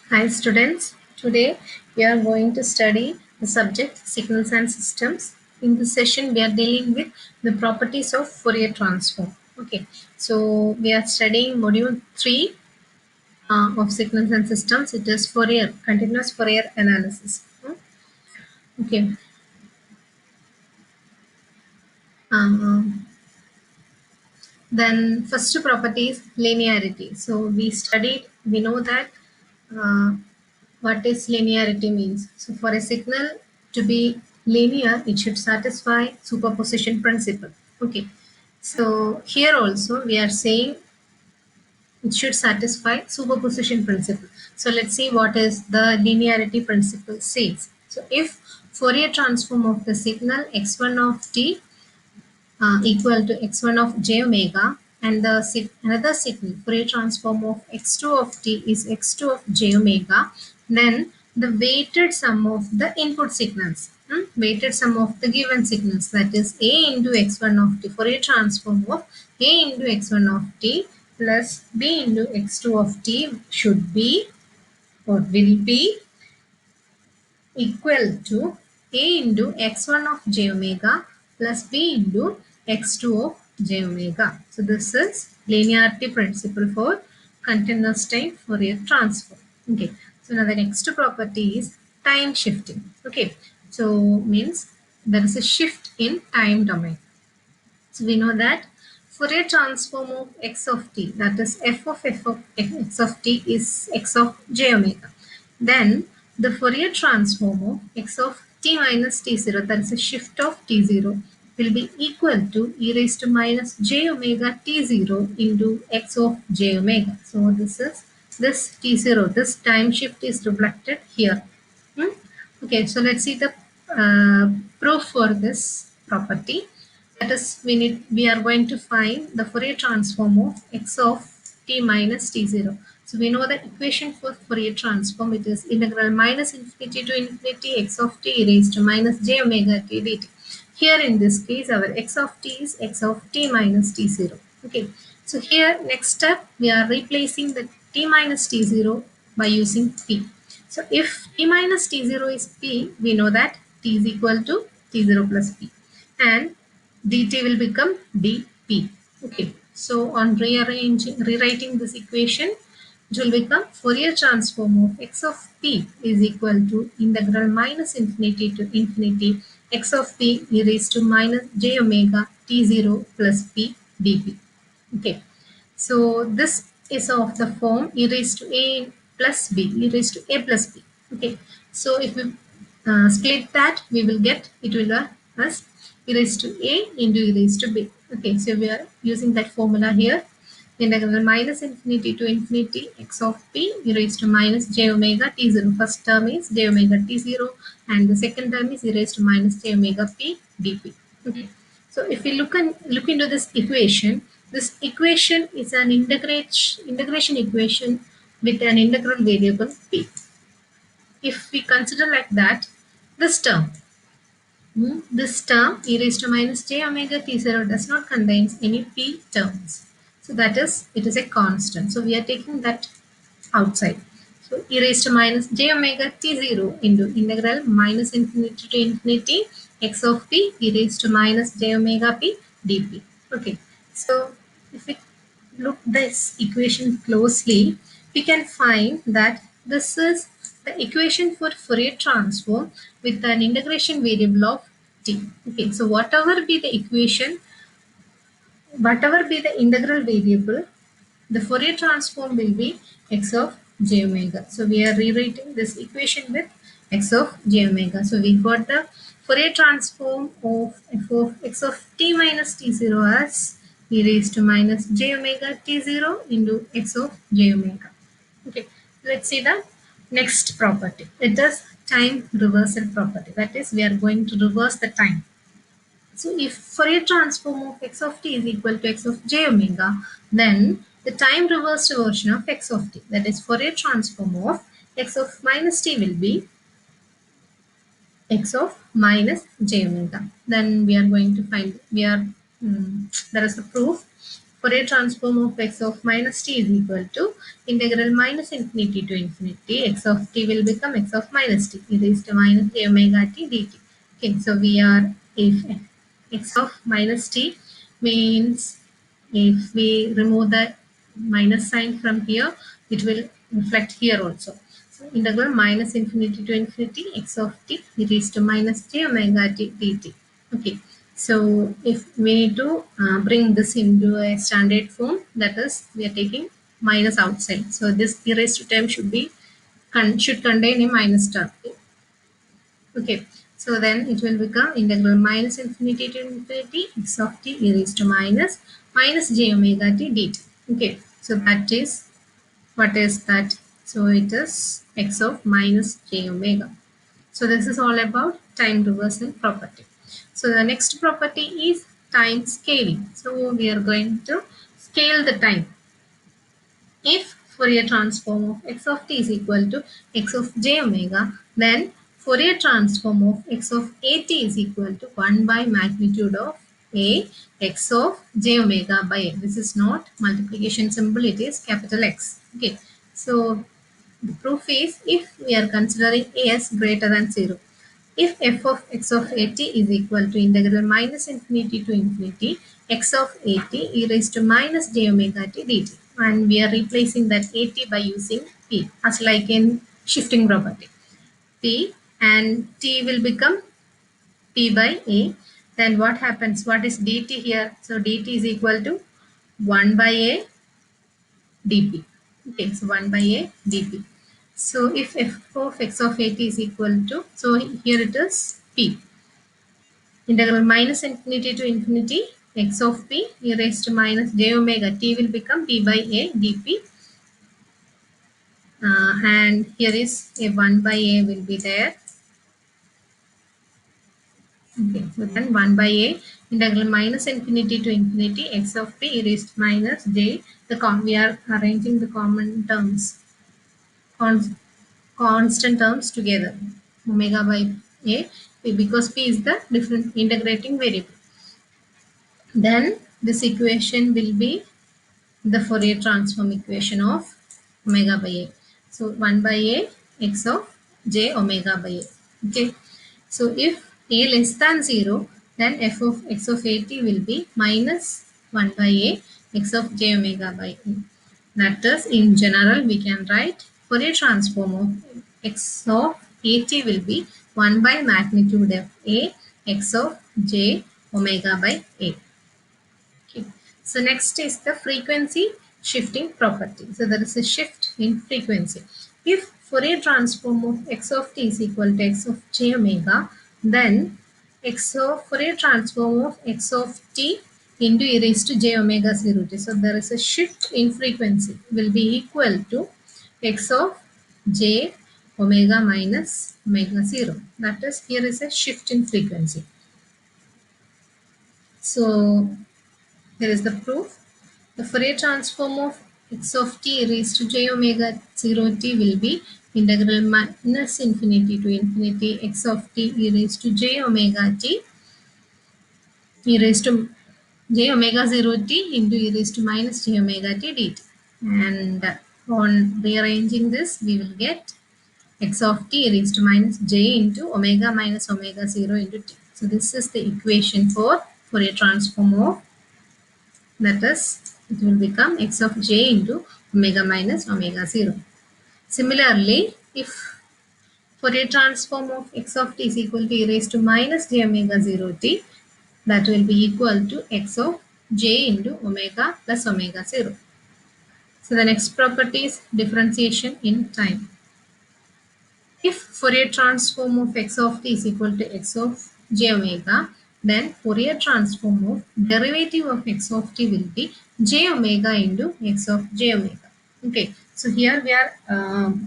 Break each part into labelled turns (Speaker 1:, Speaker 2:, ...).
Speaker 1: Hi students, today we are going to study the subject signals and systems. In this session we are dealing with the properties of Fourier transform. Okay, so we are studying module 3 of signals and systems. It is Fourier, continuous Fourier analysis. Okay, um, then first property is linearity. So we know that uh, what is linearity means. So for a signal to be linear, it should satisfy superposition principle. Okay. So here also we are saying it should satisfy superposition principle. So let's see what is the linearity principle says. So if Fourier transform of the signal x1 of t equal to x1 of j omega, and the another signal Fourier transform of x2 of t is x2 of j omega, then the weighted sum of the input signals, weighted sum of the given signals, that is a into x1 of t, Fourier transform of a into x1 of t plus b into x2 of t should be or will be equal to a into x1 of j omega plus b into x2 of j omega. So this is linearity principle for continuous time Fourier transform. Okay. So now the next property is time shifting. Okay. So means there is a shift in time domain. So we know that Fourier transform of x of t, that is f of x of t is x of j omega. Then the Fourier transform of x of t minus t0, that is a shift of t0, will be equal to e raised to minus j omega t0 into x of j omega. So this t0, this time shift is reflected here. Hmm? Okay, so let's see the proof for this property. That is, we are going to find the Fourier transform of x of t minus t0. So we know the equation for Fourier transform. It is integral minus infinity to infinity x of t raised to minus j omega t dt. Here in this case, our x of t is x of t minus t0. Okay. So here, next step, we are replacing the t minus t0 by using p. So if t minus t0 is p, we know that t is equal to t0 plus p. And dt will become dp. Okay. So on rewriting this equation, it will become Fourier transform of x of p is equal to integral minus infinity to infinity x of p e raised to minus j omega t0 plus p dp. Okay. So this is of the form e raised to a plus b, e raised to a plus b. Okay. So if we split that, we will get it will as e raised to a into e raised to b. Okay. So we are using that formula here. Integral minus infinity to infinity x of p e raised to minus j omega t0. First term is j omega t0 and the second term is e raised to minus j omega p dp. Okay. So if we look into this equation is an integration equation with an integral variable p. If we consider like that, this term, this term e raised to minus j omega t0 does not contain any p terms. So that is, it is a constant. So we are taking that outside. So e raised to minus j omega t0 into integral minus infinity to infinity x of p e raised to minus j omega p dp. Okay. So if we look this equation closely, we can find that this is the equation for Fourier transform with an integration variable of t. Okay, so whatever be the integral variable, the Fourier transform will be x of j omega. So we are rewriting this equation with x of j omega. So we got the Fourier transform of f of x of t minus t0 as e raised to minus j omega t0 into x of j omega. Okay, let's see the next property. It is time reversal property. That is, we are going to reverse the time. So if Fourier transform of x of t is equal to x of j omega, then the time reversed version of x of t, that is Fourier transform of x of minus t, will be x of minus j omega. Then we are going to find, there is a proof. Fourier transform of x of minus t is equal to integral minus infinity to infinity. X of t will become x of minus t e raised to minus j omega t dt. Okay, so we are, if x of minus t means, if we remove the minus sign from here, it will reflect here also. So integral minus infinity to infinity x of t e raised to minus j omega t dt. Okay, so if we need to bring this into a standard form, that is, we are taking minus outside. So this e raised to term should be should contain a minus term. Okay, so then it will become integral minus infinity to infinity x of t e raised to minus j omega t dt. Okay, so that is, what is that? So it is x of minus j omega. So this is all about time reversal property. So the next property is time scaling. So we are going to scale the time. If Fourier transform of x of t is equal to x of j omega, then Fourier transform of x of at is equal to 1 by magnitude of a x of j omega by a. This is not multiplication symbol, it is capital X. Okay, so the proof is, if we are considering a as greater than 0, if f of x of at is equal to integral minus infinity to infinity x of at e raised to minus j omega t dt, and we are replacing that at by using p as like in shifting property, p, and t will become p by a. Then what happens? What is dt here? So dt is equal to 1 by a dp. Okay, so 1 by a dp. So if f of x of at is equal to, so here it is p, integral minus infinity to infinity x of p e raised to minus j omega t will become p by a dp, and here is a 1 by a will be there. Okay, so then 1 by a integral minus infinity to infinity x of p e raised to minus j, we are arranging the common terms, constant terms together, omega by a, because p is the different integrating variable. Then this equation will be the Fourier transform equation of omega by a. So 1 by a x of j omega by a. Okay. So if a less than 0, then f of x of at will be minus 1 by a x of j omega by a. That is, in general, we can write Fourier transform of x of at will be 1 by magnitude of a x of j omega by a. Okay. So next is the frequency shifting property. So there is a shift in frequency. If Fourier transform of x of t is equal to x of j omega, then x of Fourier transform of x of t into e raised to j omega 0 t. So there is a shift in frequency will be equal to x of j omega minus omega 0. That is, here is a shift in frequency. So here is the proof. The Fourier transform of x of t raised to j omega 0 t will be integral minus infinity to infinity x of t e raised to j omega t e raised to j omega 0 t into e raised to minus j omega t dt. And on rearranging this, we will get x of t e raised to minus j into omega minus omega 0 into t. So this is the equation for Fourier transform of, that is, it will become x of j into omega minus omega 0. Similarly, if Fourier transform of x of t is equal to e raised to minus j omega 0 t, that will be equal to x of j into omega plus omega 0. So the next property is differentiation in time. If Fourier transform of x of t is equal to x of j omega, then Fourier transform of derivative of x of t will be j omega into x of j omega. Okay, so here we are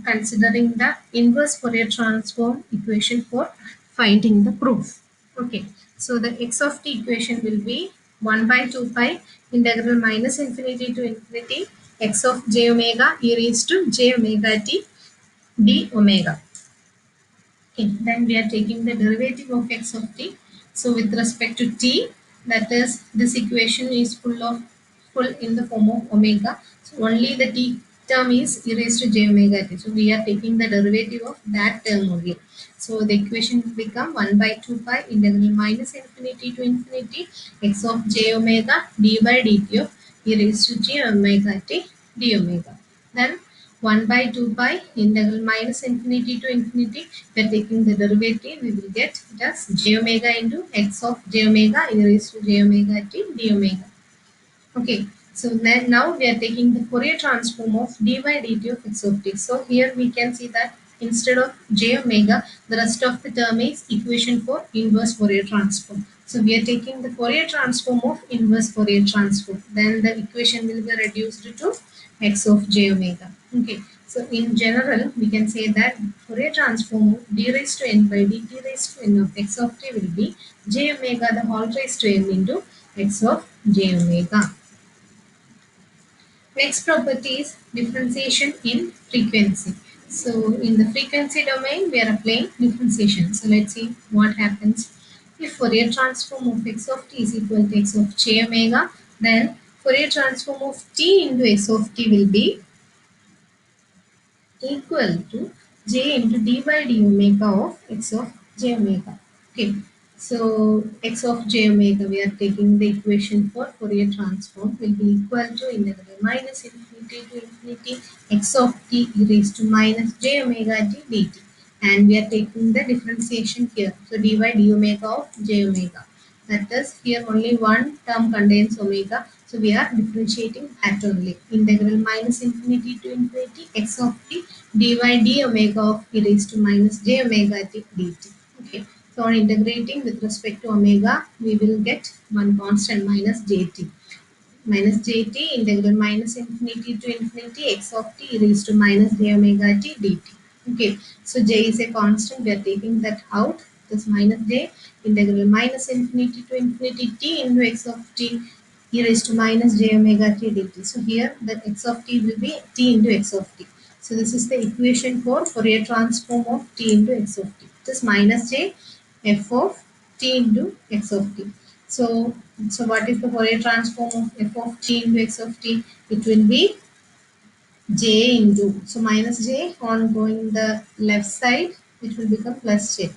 Speaker 1: considering the inverse Fourier transform equation for finding the proof. Okay, so the x of t equation will be 1 by 2 pi integral minus infinity to infinity x of j omega e raised to j omega t d omega. Okay, then we are taking the derivative of x of t. So with respect to t, that is, this equation is full in the form of omega. So only the t term is e raised to j omega t. So we are taking the derivative of that term only. So the equation will become 1 by 2 pi integral minus infinity to infinity x of j omega d by dt of e raised to j omega t d omega. Then 1 by 2 pi integral minus infinity to infinity. We are taking the derivative. We will get it as j omega into x of j omega e raised to j omega t d omega. Okay, so then now we are taking the Fourier transform of dy dt of x of t. So here we can see that instead of j omega, the rest of the term is equation for inverse Fourier transform. So we are taking the Fourier transform of inverse Fourier transform. Then the equation will be reduced to x of j omega. Okay, so in general, we can say that Fourier transform of d raised to n by dt raised to n of x of t will be j omega the whole raised to n into x of j omega. Next property is differentiation in frequency. So in the frequency domain, we are applying differentiation. So let's see what happens. If Fourier transform of x of t is equal to x of j omega, then Fourier transform of t into x of t will be equal to j into d by d omega of x of j omega. Okay, so x of j omega, we are taking the equation for Fourier transform will be equal to integral minus infinity to infinity x of t e raised to minus j omega t dt. And we are taking the differentiation here. So dy d omega of j omega. That is here only one term contains omega. So we are differentiating that only. Integral minus infinity to infinity x of t dy d omega of e raised to minus j omega t dt. Okay. So on integrating with respect to omega, we will get one constant minus jt. Minus jt integral minus infinity to infinity x of t raised to minus j omega t dt. Okay, so j is a constant. We are taking that out. This minus j integral minus infinity to infinity t into x of t e raised to minus j omega t dt. So here the x of t will be t into x of t. So this is the equation for Fourier transform of t into x of t. This minus j f of t into x of t. So, so what is the Fourier transform of f of t into x of t? It will be j into, so minus j on going the left side, it will become plus j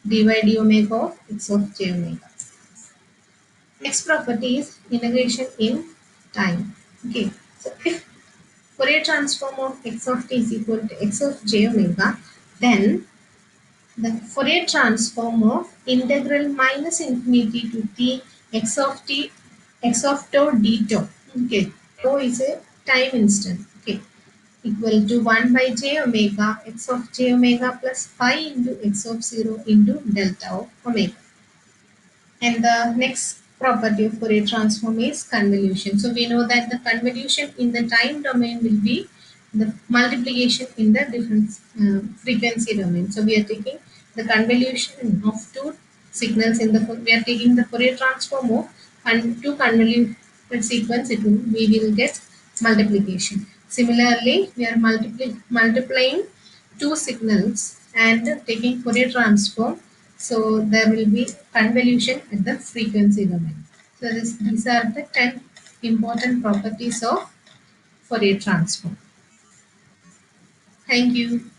Speaker 1: dy d omega of x of j omega. Next property is integration in time. Okay, so if Fourier transform of x of t is equal to x of j omega, then the Fourier transform of integral minus infinity to t x of t x of tau d tau. Okay, tau is a time instant. Okay, equal to 1 by j omega x of j omega plus pi into x of 0 into delta of omega. And the next property of Fourier transform is convolution. So we know that the convolution in the time domain will be the multiplication in the different frequency domain. So we are taking the convolution of two signals in the, we are taking the Fourier transform of two convoluted sequence, we will get multiplication. Similarly, we are multiplying two signals and taking Fourier transform, so there will be convolution at the frequency domain. So these are the 10 important properties of Fourier transform. Thank you.